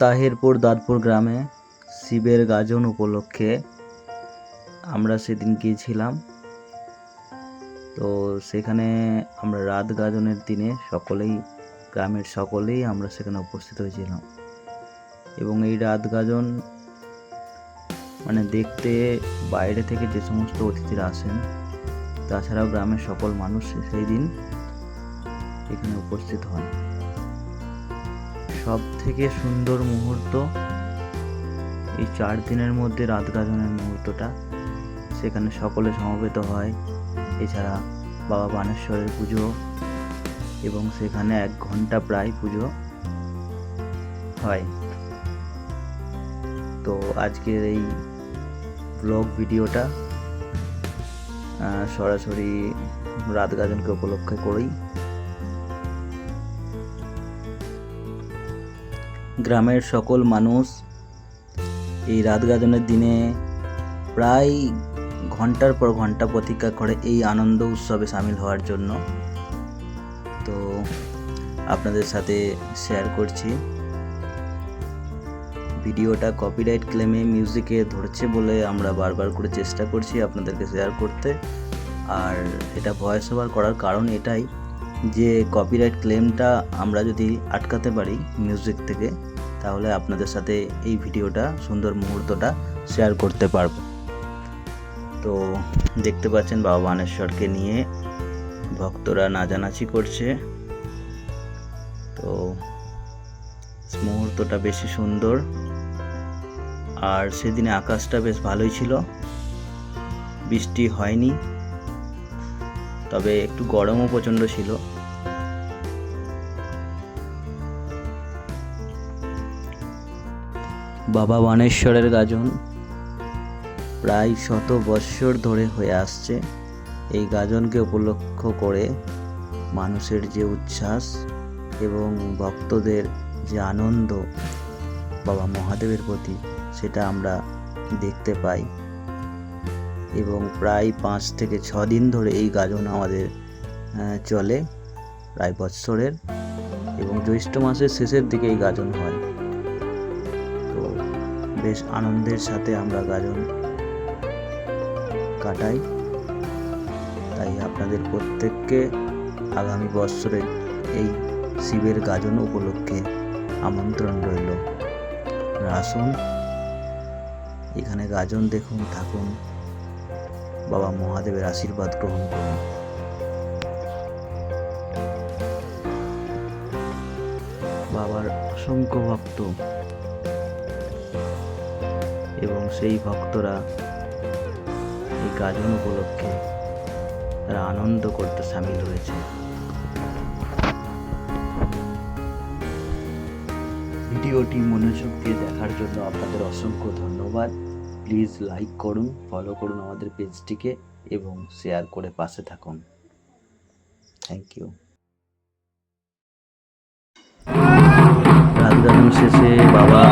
তাহিরপুর দাঁতপুর গ্রামে শিবের গাজন উপলক্ষে আমরা সেদিন গিয়েছিলাম। তো সেখানে আমরা রাত গাজনের দিনে গ্রামের সকলেই আমরা সেখানে উপস্থিত হয়েছিলাম। এবং এই রাত গাজন দেখতে বাইরে থেকে যে সমস্ত অতিথিরা আসেন, তাছাড়াও গ্রামের সকল মানুষ সেই দিন এখানে উপস্থিত হন। সব থেকে সুন্দর মুহূর্ত এই 4 দিনের মধ্যে রাত গাজনের মুহূর্তটা। সেখানে সকলে সমবেত হয়। এছাড়া বাবা বানেশ্বরের পুজো, এবং সেখানে 1 ঘন্টা প্রায় পুজো হয়। তো আজকের এই ব্লগ ভিডিওটা সরাসরি রাত গাজনকে উপলক্ষে করেই। গ্রামের সকল মানুষ এই রাত গাজনের দিনে প্রায় ঘন্টার পর ঘন্টা প্রতীক্ষা করে এই আনন্দ উৎসবে সামিল হওয়ার জন্য। তো আপনাদের সাথে শেয়ার করছি। ভিডিওটা কপিরাইট ক্লেমে মিউজিকে ধরছে বলে আমরা বারবার করে চেষ্টা করছি আপনাদেরকে শেয়ার করতে। আর এটা ভয়েস ওভার করার কারণ এটাই যে কপিরাইট ক্লেমটা আমরা যদি আটকাতে পারি মিউজিক থেকে, তাহলে আপনাদের সাথে এই ভিডিওটা সুন্দর মুহূর্তটা শেয়ার করতে পারবো। তো দেখতে পাচ্ছেন বাবা বানেশ্বরকে নিয়ে ভক্তরা নাচানাচি করছে। তো মুহূর্তটা বেশি সুন্দর। আর সেদিনে আকাশটা বেশ ভালোই ছিল, বৃষ্টি হয়নি, তবে একটু গরমও প্রচণ্ড ছিল। বাবা বানেশ্বরের গাজন প্রায় 100 বৎসর ধরে হয়ে আসছে। এই গাজনকে উপলক্ষ করে মানুষের যে উচ্ছ্বাস এবং ভক্তদের যে আনন্দ বাবা মহাদেবের প্রতি, সেটা আমরা দেখতে পাই। এবং প্রায় 5 থেকে 6 দিন ধরে এই গাজন আমাদের চলে, প্রায় বৎসরের। এবং জ্যৈষ্ঠ মাসের শেষের দিকে এই গাজন হয়। তো বেশ আনন্দের সাথে আমরা গাজন কাটাই। তাই আপনাদের প্রত্যেককে আগামী বৎসরের এই শিবের গাজন উপলক্ষে আমন্ত্রণ রইল। আসুন, এখানে গাজন দেখুন, থাকুন, বাবা মহাদেবের আশীর্বাদ গ্রহণ করুন। বাবার অসংখ্য ভক্ত এবং সেই ভক্তরা এই গাজন উপলক্ষে তারা আনন্দ করতে সামিল হয়েছে। ভিডিওটি মনোযোগ দিয়ে দেখার জন্য আপনাদের অসংখ্য ধন্যবাদ। প্লিজ লাইক করুন, ফলো করুন আমাদের পেজটিকে এবং শেয়ার করে পাশে থাকুন। Thank you. রাত গাজন শেষে বাবা